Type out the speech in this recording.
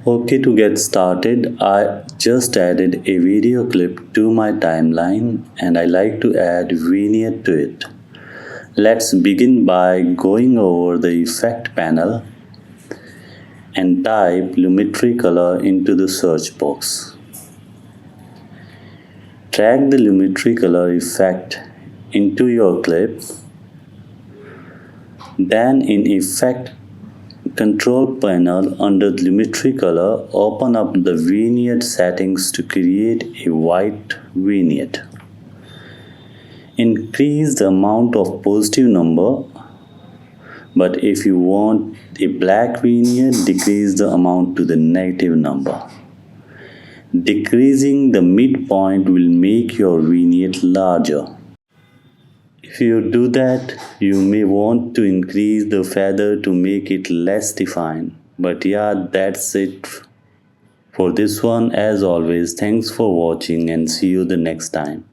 Okay, to get started, I just added a video clip to my timeline and I like to add vignette to it. Let's begin by going over the effect panel and type Lumetri Color into the search box. Drag the Lumetri Color effect into your clip. Then in Effect Control panel under Lumetri Color, open up the Vignette settings to create a white vignette. Increase the amount of positive number, but if you want a black vignette, decrease the amount to the negative number. Decreasing the midpoint will make your vignette larger. If you do that, you may want to increase the feather to make it less defined. But yeah, that's it for this one. As always, thanks for watching and see you the next time.